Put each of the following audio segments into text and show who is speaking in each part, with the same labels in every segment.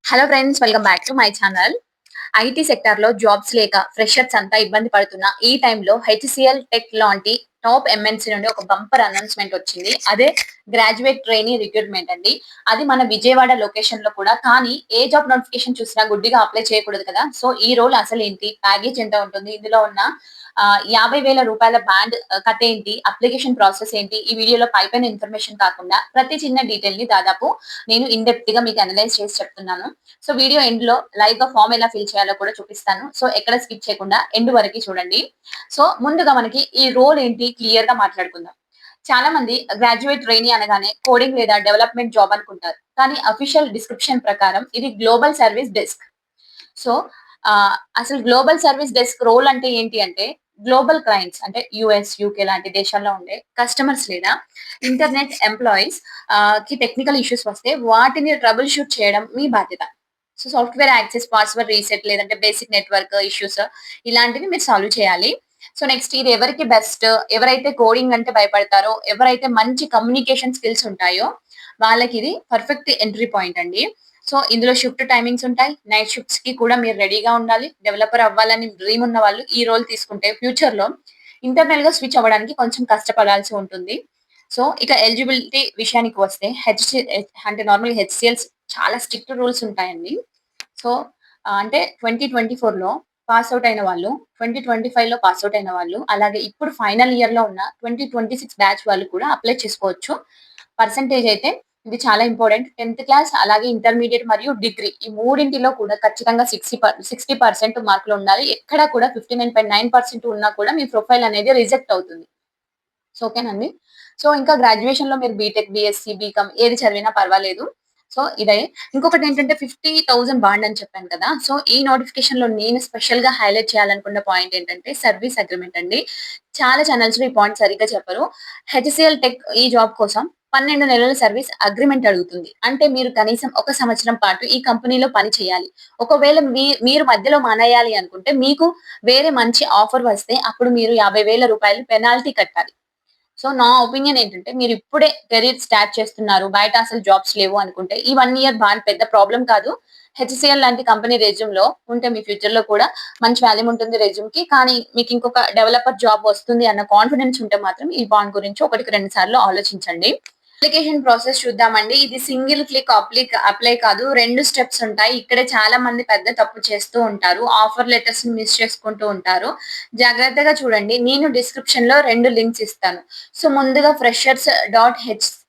Speaker 1: Hello friends, welcome back to my channel. IT సెక్టార్‌లో jobs లేక freshers అంతా ఇబ్బంది పడుతున్న ఈ టైంలో హెచ్‌సీఎల్ టెక్ లాంటి టాప్ ఎంఎన్‌సీ నుండి ఒక బంపర్ అనౌన్స్‌మెంట్ వచ్చింది. అదే గ్రాడ్యుయేట్ ట్రైనీ రిక్రూట్‌మెంట్ అండి. అది మన విజయవాడ లొకేషన్‌లో కూడా. కానీ ఏ జాబ్ నోటిఫికేషన్ చూసినా గుడ్డిగా అప్లై చేయకూడదు కదా! సో, ఈ రోల్ అసలేంటి? ప్యాకేజ్ ఎంత ఉంటుంది? ఇందులో ఉన్న రూ. 50,000 బ్యాండ్ కట్ ఏంటి? అప్లికేషన్ ప్రాసెస్ ఏంటి? ఈ వీడియోలో పైపైన ఇన్ఫర్మేషన్ కాకుండా ప్రతి చిన్న డీటెయిల్‌ని దాదాపు నేను ఇన్ డెప్త్‌గా మీకు అనలైజ్ చేసి చెప్తున్నాను. సో వీడియో ఎండ్‌లో లైవ్‌గా ఫార్మ్ ఎలా ఫిల్ చేయాలో కూడా చూపిస్తాను. సో ఎక్కడ స్కిప్ చేయకుండా ఎండ్ వరకి చూడండి. సో ముందుగా మనకి ఈ రోల్ ఏంటి క్లియర్‌గా మాట్లాడుకుందాం. చాలా మంది గ్రాడ్యుయేట్ ట్రైనీ అనగానే కోడింగ్ లేదా డెవలప్‌మెంట్ జాబ్ అనుకుంటారు. కానీ అఫీషియల్ డిస్క్రిప్షన్ ప్రకారం ఇది గ్లోబల్ సర్వీస్ డెస్క్. సో అసలు గ్లోబల్ సర్వీస్ డెస్క్ రోల్ అంటే ఏంటి అంటే గ్లోబల్ క్లయింట్స్ అంటే యూఎస్, యూకే లాంటి దేశాల్లో ఉండే కస్టమర్స్ లేదా ఇంటర్నెట్ ఎంప్లాయీస్ కి టెక్నికల్ ఇష్యూస్ వస్తే వాటిని ట్రబుల్ షూట్ చేయడం మీ బాధ్యత. So software access, password reset లేదంటే బేసిక్ నెట్వర్క్ ఇష్యూస్ ఇలాంటివి మీరు సాల్వ్ చేయాలి. సో నెక్స్ట్ ఇది ఎవరికి బెస్ట్, ఎవరైతే కోడింగ్ అంటే భయపడతారో, ఎవరైతే మంచి కమ్యూనికేషన్ స్కిల్స్ ఉంటాయో వాళ్ళకి ఇది పర్ఫెక్ట్ ఎంట్రీ పాయింట్ అండి. సో ఇందులో షిఫ్ట్ టైమింగ్స్ ఉంటాయి. నైట్ షిఫ్ట్స్‌కి కూడా మీరు రెడీగా ఉండాలి. డెవలపర్ అవ్వాలని డ్రీమ్ ఉన్న వాళ్ళు ఈ రోల్ తీసుకుంటే ఫ్యూచర్‌లో ఇంటర్నల్‌గా స్విచ్ అవ్వడానికి కొంచెం కష్టపడాల్సి ఉంటుంది. సో ఇక ఎలిజిబిలిటీ విషయానికి వస్తే అంటే నార్మల్‌గా హెచ్‌సీఎల్స్ చాలా స్ట్రిక్ట్ రూల్స్ ఉంటాయండి. సో అంటే 2024లో పాస్ ఔట్ అయిన వాళ్ళు, 2025లో పాస్ ఔట్ అయిన వాళ్ళు, అలాగే ఇప్పుడు ఫైనల్ ఇయర్‌లో ఉన్న 2026 బ్యాచ్ వాళ్ళు కూడా అప్లై చేసుకోవచ్చు. పర్సెంటేజ్ అయితే ఇది చాలా ఇంపార్టెంట్. 10థ్ క్లాస్ అలాగే ఇంటర్మీడియేట్ మరియు డిగ్రీ ఈ మూడింటిలో కూడా ఖచ్చితంగా 60% మార్కులు ఉండాలి. ఎక్కడ కూడా 59.9% ఉన్నా కూడా మీ ప్రొఫైల్ అనేది రిజెక్ట్ అవుతుంది. సో ఓకేనండి. సో ఇంకా గ్రాడ్యుయేషన్‌లో మీరు బీటెక్, బీఎస్సీ, బీకామ్ ఏది చదివినా పర్వాలేదు. సో ఇదే. ఇంకొకటేంటంటే 50,000 బాండ్ అని చెప్పాను కదా! సో ఈ నోటిఫికేషన్‌లో నేను స్పెషల్‌గా హైలైట్ చేయాలనుకున్న పాయింట్ ఏంటంటే సర్వీస్ అగ్రీమెంట్ అండి. చాలా ఛానెల్స్‌లో ఈ పాయింట్ సరిగ్గా చెప్పరు. హెచ్‌సీఎల్ టెక్ ఈ జాబ్ కోసం 12 నెలల సర్వీస్ అగ్రీమెంట్ అడుగుతుంది. అంటే మీరు కనీసం 1 సంవత్సరం పాటు ఈ కంపెనీలో పని చేయాలి. ఒకవేళ మీరు మధ్యలో మానేయాలి అనుకుంటే మీకు వేరే మంచి ఆఫర్ వస్తే అప్పుడు మీరు రూ. 50,000 పెనాల్టీ కట్టాలి. సో నా ఒపీనియన్ ఏంటంటే మీరిప్పుడే కెరీర్ స్టార్ట్ చేస్తున్నారు. బయట అసలు జాబ్స్ లేవు అనుకుంటే ఈ 1 ఇయర్ పెద్ద ప్రాబ్లమ్ కాదు. హెచ్‌సీఎల్ లాంటి కంపెనీ రెజ్యూమ్‌లో ఉంటే మీ ఫ్యూచర్‌లో కూడా మంచి వాల్యూ ఉంటుంది రెజ్యూమ్‌కి. కానీ మీకు ఇంకొక డెవలపర్ జాబ్ వస్తుంది అన్న కాన్ఫిడెన్స్ ఉంటే మాత్రం ఈ బాండ్ గురించి ఒకటికి 2 సార్లు ఆలోచించండి. అప్లికేషన్ ప్రాసెస్ చూద్దామండి. ఇది సింగిల్ క్లిక్ అప్లై కాదు. 2 స్టెప్స్ ఉంటాయి. ఇక్కడే చాలా మంది పెద్ద తప్పు చేస్తూ ఉంటారు. ఆఫర్ లెటర్స్‌ని మిస్ చేసుకుంటూ ఉంటారు. జాగ్రత్తగా చూడండి. నేను డిస్క్రిప్షన్‌లో 2 లింక్స్ ఇస్తాను. సో ముందుగా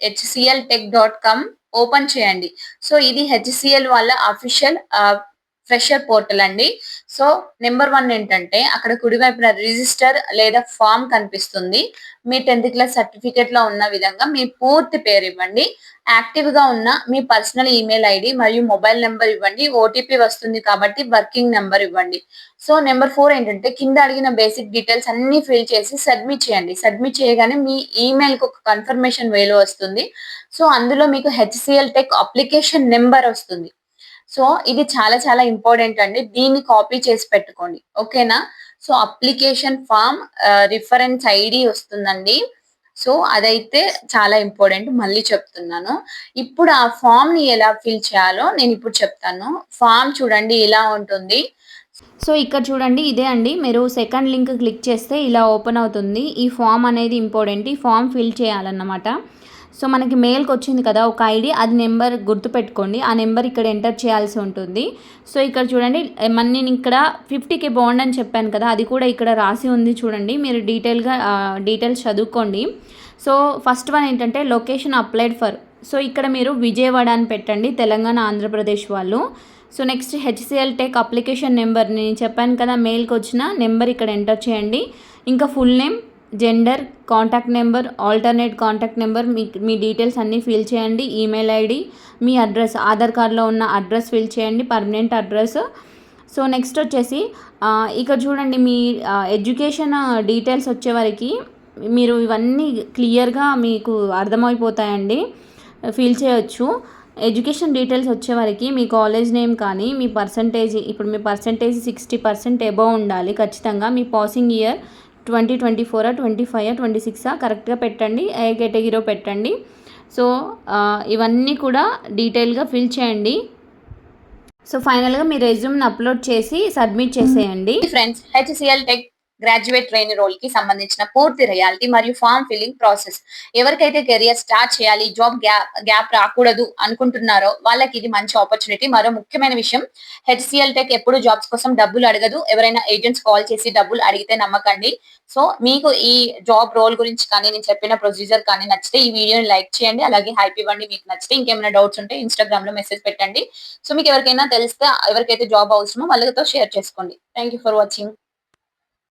Speaker 1: freshers.hcltech.com ఓపెన్ చేయండి. సో ఇది హెచ్‌సీఎల్ వాళ్ళ అఫీషియల్ ఫ్రెషర్ పోర్టల్ అండి. సో నంబర్ 1 ఏంటంటే అక్కడ కుడివైపున రిజిస్టర్ లేదా ఫార్మ్ కనిపిస్తుంది. మీ 10థ్ క్లాస్ సర్టిఫికేట్‌లో ఉన్న విధంగా మీ పూర్తి పేరివ్వండి. యాక్టివ్‌గా ఉన్న మీ పర్సనల్ ఈమెయిల్ ఐడీ మరియు మొబైల్ నంబర్ ఇవ్వండి. ఓటీపీ వస్తుంది కాబట్టి వర్కింగ్ నంబర్ ఇవ్వండి. సో నంబర్ 4 ఏంటంటే కింద అడిగిన బేసిక్ డీటెయిల్స్ అన్నీ ఫిల్ చేసి సబ్మిట్ చేయండి. సబ్మిట్ చేయగానే మీ ఈమెయిల్‌కి ఒక కన్ఫర్మేషన్ మెయిల్ వస్తుంది. సో అందులో మీకు హెచ్‌సీఎల్ టెక్ అప్లికేషన్ నంబర్ వస్తుంది. సో ఇది చాలా చాలా ఇంపార్టెంట్ అండి. దీన్ని కాపీ చేసి పెట్టుకోండి. ఓకేనా? So application form reference ID వస్తుందండి. సో అదైతే చాలా ఇంపార్టెంట్. మళ్ళీ చెప్తున్నాను. ఇప్పుడు ఆ ఫార్మ్‌ని ఎలా ఫిల్ చేయాలో నేనిప్పుడు చెప్తాను. ఫార్మ్ చూడండి ఇలా ఉంటుంది.
Speaker 2: సో ఇక్కడ చూడండి ఇదే అండి. మీరు సెకండ్ లింక్ క్లిక్ చేస్తే ఇలా ఓపెన్ అవుతుంది. ఈ ఫామ్ అనేది ఇంపార్టెంట్. ఈ ఫామ్ ఫిల్ చేయాలన్నమాట. సో మనకి మెయిల్‌కి వచ్చింది కదా ఒక ఐడీ, అది నెంబర్ గుర్తుపెట్టుకోండి. ఆ నెంబర్ ఇక్కడ ఎంటర్ చేయాల్సి ఉంటుంది. సో ఇక్కడ చూడండి నేను ఇక్కడ 50K బాండ్ అని చెప్పాను కదా! అది కూడా ఇక్కడ రాసి ఉంది చూడండి. మీరు డీటెయిల్స్ చదువుకోండి. సో ఫస్ట్ వన్ ఏంటంటే లొకేషన్ అప్లైడ్ ఫర్. సో ఇక్కడ మీరు విజయవాడ అని పెట్టండి, తెలంగాణ, ఆంధ్రప్రదేశ్ వాళ్ళు. So next HCL tech application number నేను చెప్పాను కదా, మెయిల్‌కి వచ్చిన నెంబర్ ఇక్కడ ఎంటర్ చేయండి. ఇంకా full name, gender, contact number, alternate contact number, మీ డీటెయిల్స్ అన్నీ ఫిల్ చేయండి. ఈమెయిల్ ఐడి, మీ అడ్రస్, ఆధార్ కార్డ్‌లో ఉన్న అడ్రస్ ఫిల్ చేయండి, పర్మనెంట్ అడ్రస్. సో నెక్స్ట్ వచ్చేసి ఇక్కడ చూడండి మీ ఎడ్యుకేషన్ డీటెయిల్స్ వచ్చేవరకి మీరు ఇవన్నీ క్లియర్‌గా మీకు అర్థమైపోతాయండి. ఫిల్ చేయొచ్చు. ఎడ్యుకేషన్ డీటెయిల్స్ వచ్చేవరకి మీ కాలేజ్ నేమ్ కానీ, మీ పర్సంటేజ్, ఇప్పుడు మీ పర్సంటేజ్ 60% అబోవ్ ఉండాలి ఖచ్చితంగా. మీ పాసింగ్ ఇయర్ 2024, 25, 26 కరెక్ట్‌గా పెట్టండి. ఏ కేటగిరీలో పెట్టండి. సో ఇవన్నీ కూడా డీటెయిల్‌గా ఫిల్ చేయండి. సో ఫైనల్గా మీ రెజ్యూమ్ని అప్లోడ్ చేసి సబ్మిట్ చేసేయండి.
Speaker 1: Friends, HCL tech graduate trainee role కి సంబంధించిన పూర్తి రియాలిటీ మరియు ఫామ్ ఫిల్లింగ్ ప్రాసెస్. ఎవరికైతే కెరియర్ స్టార్ట్ చేయాలి, జాబ్ గ్యాప్ రాకూడదు అనుకుంటున్నారో వాళ్ళకి ఇది మంచి ఆపర్చునిటీ. మరో ముఖ్యమైన విషయం, హెచ్సిఎల్ టెక్ ఎప్పుడు జాబ్స్ కోసం డబ్బులు అడగదు. ఎవరైనా ఏజెంట్స్ కాల్ చేసి డబ్బులు అడిగితే నమ్మకండి. సో మీకు ఈ జాబ్ రోల్ గురించి కానీ నేను చెప్పిన ప్రొసీజర్ కానీ నచ్చితే ఈ వీడియోని లైక్ చేయండి, అలాగే హైప్ ఇవ్వండి. మీకు నచ్చితే ఇంకేమైనా డౌట్స్ ఉంటే ఇన్స్టాగ్రామ్ లో మెసేజ్ పెట్టండి. సో మీకు ఎవరికైనా తెలిస్తే ఎవరికైతే జాబ్ అవసరమో వాళ్ళతో షేర్ చేసుకోండి. Thank you for watching.